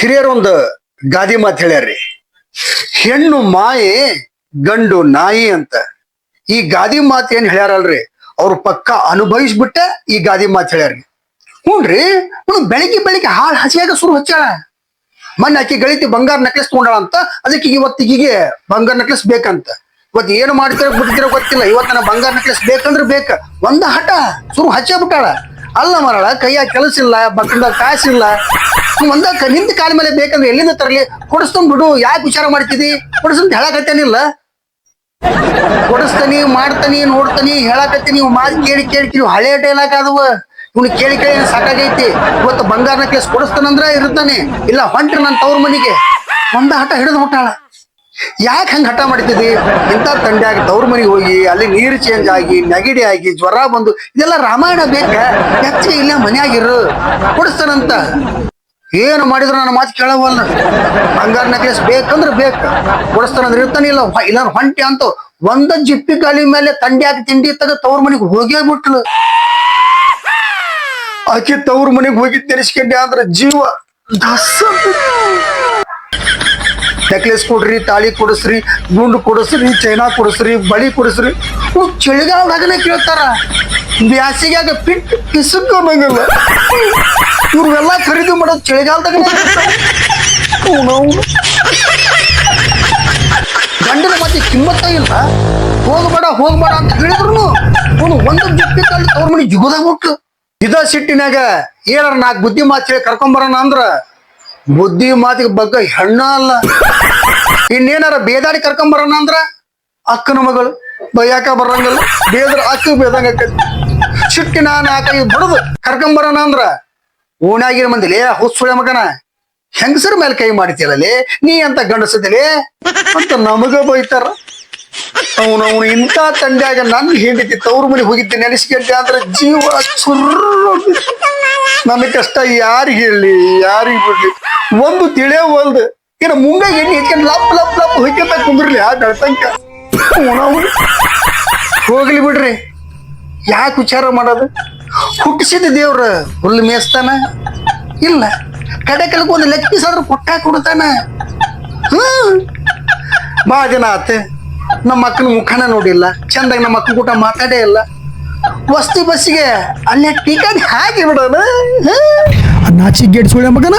ಹಿರಿಯರೊಂದು ಗಾದಿ ಮಾತು ಹೇಳ್ಯಾರ್ರಿ, ಹೆಣ್ಣು ಮಾಯೆ ಗಂಡು ನಾಯಿ ಅಂತ. ಈ ಗಾದಿ ಮಾತು ಏನ್ ಹೇಳ್ಯಾರಲ್ರಿ ಅವ್ರು ಪಕ್ಕ ಅನುಭವಿಸ್ಬಿಟ್ಟ ಈ ಗಾದಿ ಮಾತು ಹೇಳ್ಯಾರ್ರಿ. ಹ್ಞೂನ್ರಿ, ಬೆಳಿಗ್ಗೆ ಹಾಳು ಹಸಿಯಾಗ ಸುರು ಹಚ್ಚಾಳ. ಮೊನ್ನೆ ಆಕಿ ಗಳಿತಿ ಬಂಗಾರ ನೆಕ್ಲೆಸ್ ತಗೊಂಡಾಳ ಅಂತ, ಅದಕ್ಕೆ ಇವತ್ತಿಗೆ ಬಂಗಾರ ನೆಕ್ಲೆಸ್ ಬೇಕಂತ. ಇವತ್ತು ಏನು ಮಾಡ್ತಿರೋ ಬಿಡ್ತಿರೋ ಗೊತ್ತಿಲ್ಲ, ಇವತ್ತು ನನಗೆ ಬಂಗಾರ ನೆಕ್ಲೆಸ್ ಬೇಕಂದ್ರೆ ಬೇಕ. ಒಂದ ಹಠ ಸುರು ಹಚ್ಚೇ ಬಿಟ್ಟಾಳ. ಅಲ್ಲ ಮರಳ, ಕೈಯಾಗ ಕೆಲಸ ಇಲ್ಲ, ಬಕ್ಕದಾಗ ಕಾಸಿಲ್ಲ, ಒಂದ ನಿಂತ ಕಾಲ ಮೇಲೆ ಬೇಕಂದ್ರೆ ಎಲ್ಲಿಂದ ತರಲಿ? ಕೊಡಿಸ್ತಾನ ಬಿಡು, ಯಾಕೆ ವಿಚಾರ ಮಾಡ್ತಿದಿ? ಕೊಡಿಸ್ತಂತ ಹೇಳಕತ್ತೇನಿಲ್ಲ. ಕೊಡಿಸ್ತಾನಿ, ಮಾಡ್ತಾನಿ, ನೋಡ್ತಾನಿ ಹೇಳಕತ್ತೀನಿ. ನೀವು ಮಾತು ಕೇಳಿ ನೀವು ಹಳೆ ಡೈಲಾಗ್ ಆದವ ಇವ್ನು ಕೇಳಿ ಸಾಕಾಗೈತಿ. ಇವತ್ತು ಬಂಗಾರ ನೆಕ್ಲೆಸ್ ಕೊಡಿಸ್ತಾನಂದ್ರ ಇರ್ತಾನೆ, ಇಲ್ಲ ಹೊಂಟ್ರಿ ನನ್ನ ತವ್ರ ಮನಿಗೆ. ಒಂದ ಹಠ ಹಿಡಿದು ಬಿಟ್ಟಾಳ. ಯಾಕೆ ಹಂಗ ಹಠ ಮಾಡ್ತಿದ್ದಿ? ಇಂಥ ತಂಡ್ಯಾಗ ತವ್ರ ಮನಿಗೆ ಹೋಗಿ ಅಲ್ಲಿ ನೀರು ಚೇಂಜ್ ಆಗಿ ನೆಗಡಿ ಆಗಿ ಜ್ವರ ಬಂದು ಇದೆಲ್ಲ ರಾಮಾಯಣ ಬೇಕ? ಹೆಚ್ಚಿಗೆ ಇಲ್ಲ ಮನ್ಯಾಗಿರು, ಕೊಡಿಸ್ತಾನಂತ. ಏನು ಮಾಡಿದ್ರು ನನ್ನ ಮಾತು ಕೇಳವಲ್ಲ. ಬಂಗಾರ ನೆಕ್ಲೆಸ್ ಬೇಕಂದ್ರೆ ಬೇಕು, ಕೊಡಿಸ್ತಾನಂದ್ರೆ ಇರ್ತಾನಿಲ್ಲ, ಇಲ್ಲ ಹೊಂಟಿ ಅಂತ ಒಂದ ಜಿಪ್ಪಿ ಗಾಲಿ ಮೇಲೆ ತಂಡ್ಯಾಗ ತಿಂಡಿ ತಗ ತವ್ರ ಮನಿಗೆ ಹೋಗೇ ಬಿಟ್ಲು. ಆಕೆ ತವ್ರ ಮನೆಗೆ ಹೋಗಿ ತೆರೆಸ್ಕೊಂಡೆ ಅಂದ್ರೆ ಜೀವ ನೆಕ್ಲೆಸ್ ಕೊಡ್ರಿ, ತಾಳಿ ಕೊಡಿಸ್ರಿ, ಗುಂಡು ಕೊಡಿಸ್ರಿ, ಚೈನಾ ಕೊಡಿಸ್ರಿ, ಬಳಿ ಕೊಡಿಸ್ರಿ. ಚಳಿಗಾಲದಾಗನೇ ಕೇಳ್ತಾರ, ಬ್ಯಾಸಿಗ್ಯಾಗ ಪಿಟ್ಟು ಪಿಸುಕ್ಕಂಗಿಲ್ಲ. ಇವ್ರೆಲ್ಲ ಖರೀದಿ ಮಾಡೋದು ಚಳಿಗಾಲದಾಗ. ಗಂಡನ ಮತ್ತೆ ಕಿಮ್ಮತ್ತ ಇಲ್ಲ. ಹೋಗ್ಬೇಡ ಅಂತ ಹೇಳಿದ್ರು ಒಂದು ಜಪ್ಪಿ ತಾಳಿ ತವ್ರ ಮನೆ ಜಿಗೋದಾಗ ಬಿಟ್ಟು ಇದ ಸಿಟ್ಟಿನಾಗ ಏನಾರ 4 ಬುದ್ಧಿ ಮಾತು ಹೇಳಿ ಕರ್ಕೊಂಬರೋಣ ಅಂದ್ರ ಬುದ್ಧಿ ಮಾತಿಗೆ ಬಗ್ಗೆ ಹೆಣ್ಣ ಅಲ್ಲ. ಇನ್ನೇನಾರ ಬೇದಾಡಿ ಕರ್ಕೊಂಬರೋಣ ಅಂದ್ರ ಅಕ್ಕನ ಮಗಳು ಬಯ್ಯಾಕ ಬರಂಗಲ್ಲ, ಬೇದ್ರ ಅಕ್ಕ ಬೇದಂಗ ಆಕತಿ. ಸಿಟ್ಟಿನ 4-5 ಬಡದು ಕರ್ಕೊಂಬರೋಣ ಅಂದ್ರ ಓಣ್ಯಾಗಿರ ಮಂದಿಲಿ ಹುಸುಳೆ ಮಗನ ಹೆಂಗಸರ ಮೇಲೆ ಕೈ ಮಾಡ್ತಿಯಲ್ಲೇ ನೀ ಅಂತ ಗಂಡಸದಿಲೆ ಅಂತ ನಮಗ ಬೈತಾರ. ಅವನು ಇಂಥ ತಂಡ್ಯಾಗ ನನ್ನ ಹೆಂಡತಿ ತವ್ರ ಮನೆ ಹೋಗಿದ್ದೆ ನೆನೆಸ್ಕೊಂಡೆ ಅಂದ್ರೆ ಜೀವ ಸುರ್ರ. ನನಗೆ ಕಷ್ಟ ಯಾರಿಗೆ ಹೇಳಿ ಯಾರಿಗೆ ಬಿಡ್ಲಿ ಒಂದು ತಿಳಿಯವಲ್ದು. ಏನ ಮುಂಗಾಗ ಎಣ್ಣೆ ಹೆಚ್ಚಿಕೊಂಡು ಲಪ್ ಹೊಯ್ಕೊಂತ ಕುಂದ್ರಲಿ ಆ ಬೆಳ್ತಂಕ. ಹೋಗ್ಲಿ ಬಿಡ್ರಿ, ಯಾಕೆ ವಿಚಾರ ಮಾಡೋದು? ಹುಟ್ಟಿಸಿದ ದೇವ್ರ ಹುಲ್ಲು ಮೇಯಿಸ್ತಾನ ಇಲ್ಲ, ಕಡೆ ಕೆಳಗೆ ಒಂದು ಲೆಗ್ ಪೀಸ್ ಆದ್ರೂ ಕೊಟ್ಟ ಕೊಡ್ತಾನ. ಬಾ ದಿನ ಆತ ನಮ್ಮ ಅಕ್ಕನ ಮುಖನ ನೋಡಿಲ್ಲ, ಚಂದಾಗಿ ನಮ್ಮ ಅಕ್ಕನ ಕೂಟ ಮಾತಾಡೇ ಇಲ್ಲ. ವಸ್ತಿ ಬಸ್ಸಿಗೆ ಅಲ್ಲೇ ಟಿಕೆಟ್ ಹಾಕಿ ಬಿಡೋಣ. ನಾಚಿಗೇಡ್ ಸುಳ್ಳ ಮಗನ.